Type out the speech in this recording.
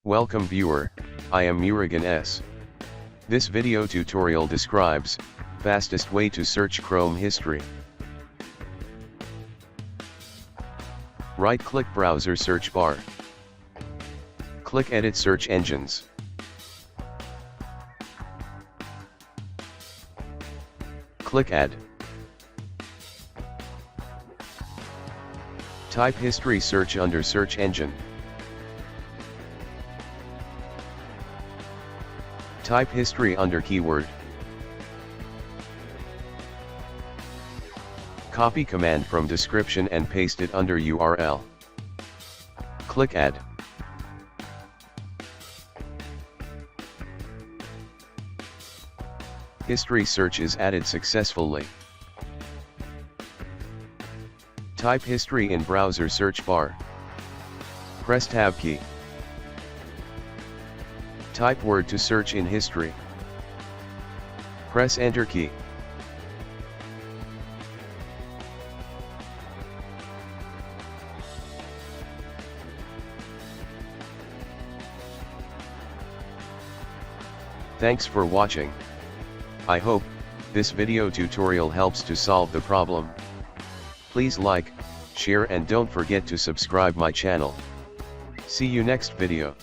Welcome viewer, I am Murugan S. This video tutorial describes fastest way to search Chrome history. Right-click browser search bar. Click Edit Search Engines. Click Add. Type history search under search engine. Type history under keyword. Copy command from description and paste it under URL. Click Add. History search is added successfully. Type history in browser search bar. Press Tab key. Type word to search in history. Press Enter key. Thanks for watching. I hope this video tutorial helps to solve the problem. Please like, share and don't forget to subscribe my channel. See you next video.